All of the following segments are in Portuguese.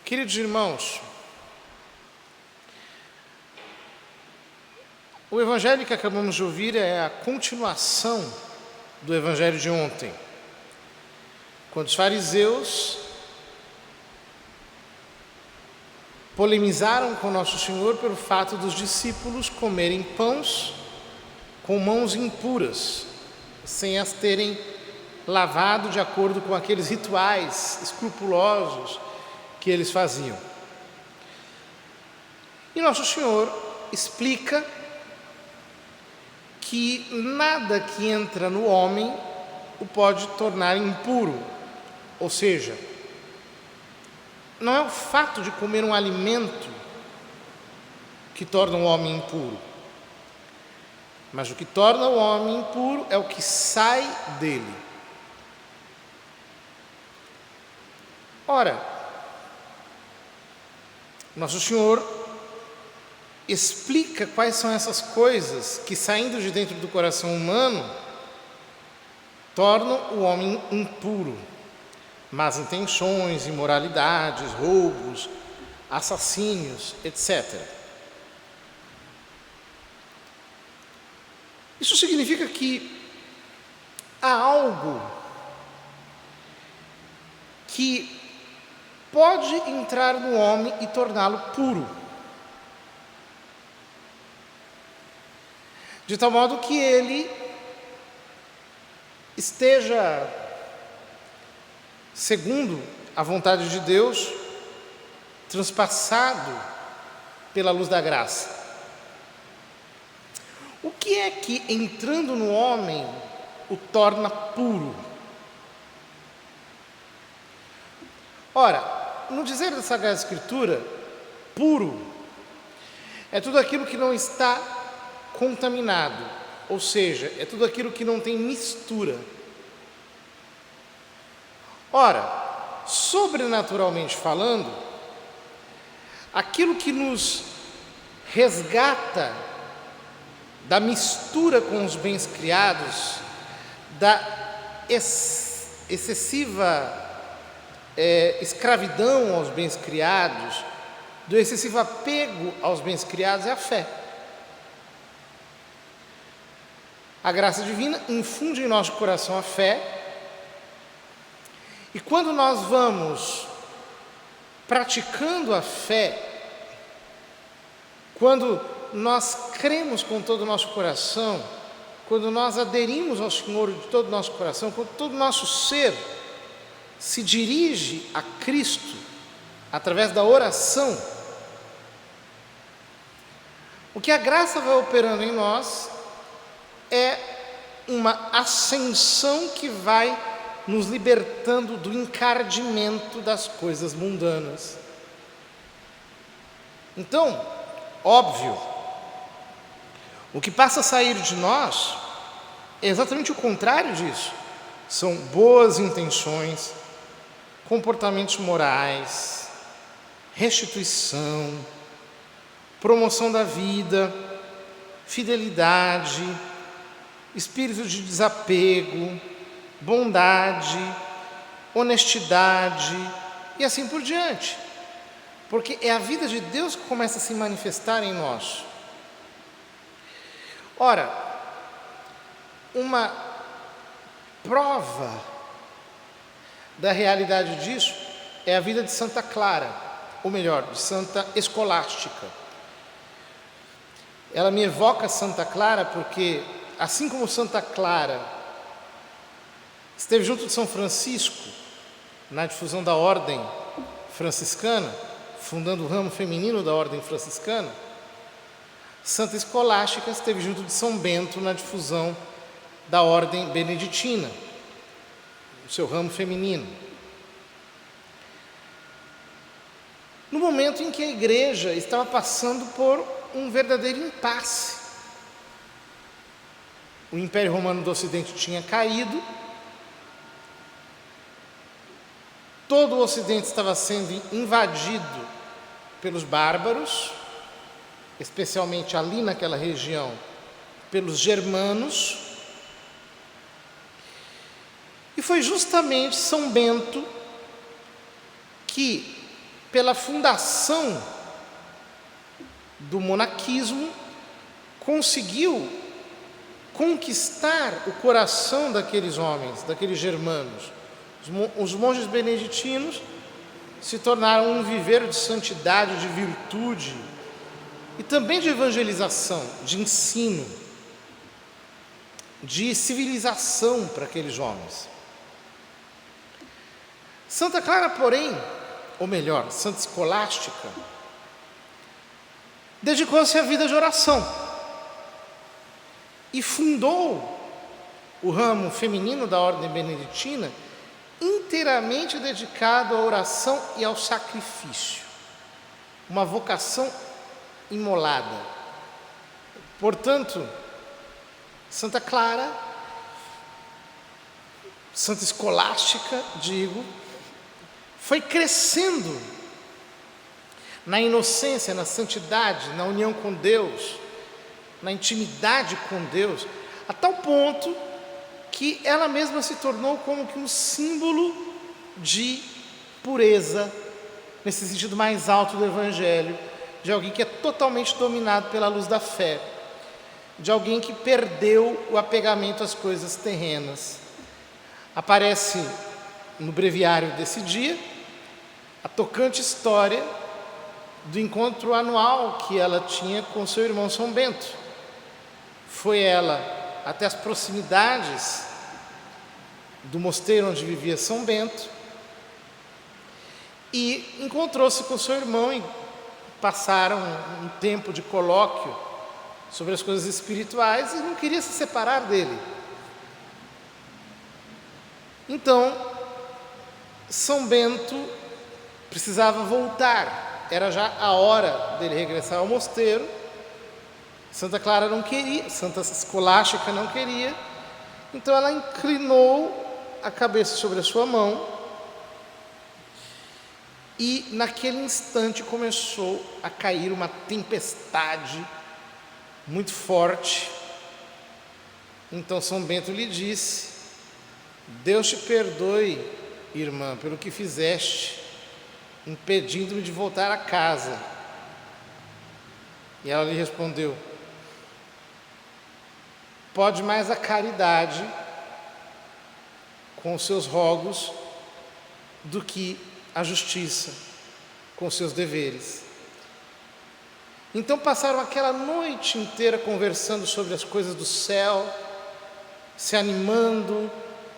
Queridos irmãos, o evangelho que acabamos de ouvir é a continuação do evangelho de ontem, quando os fariseus polemizaram com Nosso Senhor pelo fato dos discípulos comerem pães com mãos impuras, sem as terem lavado de acordo com aqueles rituais escrupulosos que eles faziam. E Nosso Senhor explica que nada que entra no homem o pode tornar impuro, ou seja, não é o fato de comer um alimento que torna o homem impuro, mas o que torna o homem impuro é o que sai dele. Ora, Nosso Senhor explica quais são essas coisas que, saindo de dentro do coração humano, tornam o homem impuro. Más intenções, imoralidades, roubos, assassínios, etc. Isso significa que há algo que pode entrar no homem e torná-lo puro, de tal modo que ele esteja segundo a vontade de Deus, transpassado pela luz da graça. O que é que, entrando no homem, o torna puro? Ora, no dizer da Sagrada Escritura, puro é tudo aquilo que não está contaminado, ou seja, é tudo aquilo que não tem mistura. Ora, sobrenaturalmente falando, aquilo que nos resgata da mistura com os bens criados, da excessiva escravidão aos bens criados, do excessivo apego aos bens criados, é a fé. A graça divina infunde em nosso coração a fé, e quando nós vamos praticando a fé, quando nós cremos com todo o nosso coração, quando nós aderimos ao Senhor de todo o nosso coração, quando todo o nosso ser se dirige a Cristo através da oração, o que a graça vai operando em nós é uma ascensão que vai nos libertando do encardimento das coisas mundanas. Então, óbvio, o que passa a sair de nós é exatamente o contrário disso. São boas intenções, comportamentos morais, restituição, promoção da vida, fidelidade, espírito de desapego, bondade, honestidade e assim por diante. Porque é a vida de Deus que começa a se manifestar em nós. Ora, uma prova da realidade disso é a vida de Santa Clara, ou melhor, de Santa Escolástica. Ela me evoca Santa Clara porque, assim como Santa Clara esteve junto de São Francisco na difusão da ordem franciscana, fundando o ramo feminino da ordem franciscana, Santa Escolástica esteve junto de São Bento na difusão da ordem beneditina, o seu ramo feminino. No momento em que a igreja estava passando por um verdadeiro impasse. O Império Romano do Ocidente tinha caído, todo o Ocidente estava sendo invadido pelos bárbaros, especialmente ali naquela região, pelos germanos, e foi justamente São Bento que pela fundação do monaquismo, conseguiu conquistar o coração daqueles homens, daqueles germanos. Os monges beneditinos se tornaram um viveiro de santidade, de virtude e também de evangelização, de ensino, de civilização para aqueles homens. Santa Clara, porém, ou melhor, Santa Escolástica, dedicou-se à vida de oração e fundou o ramo feminino da ordem beneditina, inteiramente dedicado à oração e ao sacrifício, uma vocação imolada. Portanto, Santa Clara, Santa Escolástica, digo, foi crescendo na inocência, na santidade, na união com Deus, na intimidade com Deus, a tal ponto que ela mesma se tornou como que um símbolo de pureza, nesse sentido mais alto do Evangelho, de alguém que é totalmente dominado pela luz da fé, de alguém que perdeu o apegamento às coisas terrenas. Aparece no breviário desse dia a tocante história do encontro anual que ela tinha com seu irmão São Bento. Foi ela até as proximidades do mosteiro onde vivia São Bento e encontrou-se com seu irmão e passaram um tempo de colóquio sobre as coisas espirituais e não queria se separar dele. Então, São Bento precisava voltar, era já a hora dele regressar ao mosteiro. Santa Clara não queria, Santa Escolástica não queria, então ela inclinou a cabeça sobre a sua mão e naquele instante começou a cair uma tempestade muito forte. Então São Bento lhe disse: Deus te perdoe, irmã, pelo que fizeste, impedindo-me de voltar a casa. E ela lhe respondeu: pode mais a caridade com os seus rogos do que a justiça com os seus deveres. Então passaram aquela noite inteira conversando sobre as coisas do céu, se animando,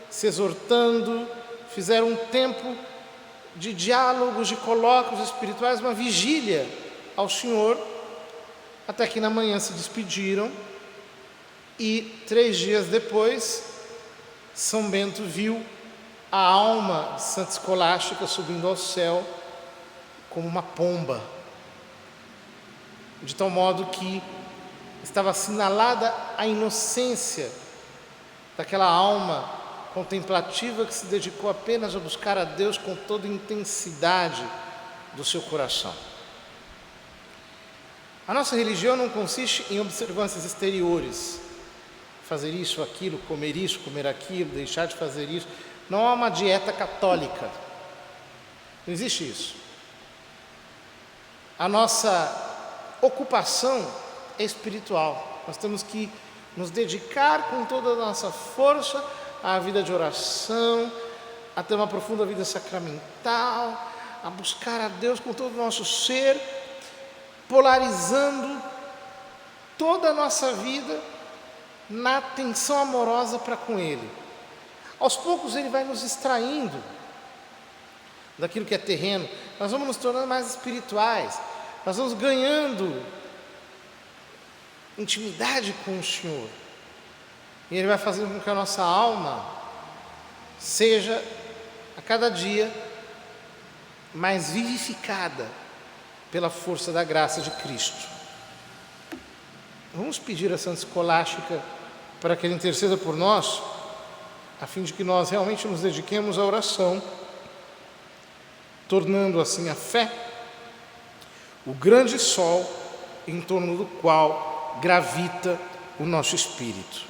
se exortando, fizeram um tempo de diálogos, de colóquios espirituais, uma vigília ao Senhor, até que na manhã se despediram e 3 dias depois São Bento viu a alma de Santa Escolástica subindo ao céu como uma pomba, de tal modo que estava assinalada a inocência daquela alma contemplativa que se dedicou apenas a buscar a Deus com toda a intensidade do seu coração. A nossa religião não consiste em observâncias exteriores, fazer isso, aquilo, comer aquilo, deixar de fazer isso. Não há uma dieta católica, não existe isso. A nossa ocupação é espiritual, nós temos que nos dedicar com toda a nossa força à vida de oração, a ter uma profunda vida sacramental, a buscar a Deus com todo o nosso ser, polarizando toda a nossa vida na atenção amorosa para com Ele. Aos poucos Ele vai nos extraindo daquilo que é terreno, nós vamos nos tornando mais espirituais, nós vamos ganhando intimidade com o Senhor. E Ele vai fazendo com que a nossa alma seja, a cada dia, mais vivificada pela força da graça de Cristo. Vamos pedir a Santa Escolástica para que Ele interceda por nós, a fim de que nós realmente nos dediquemos à oração, tornando assim a fé o grande sol em torno do qual gravita o nosso espírito.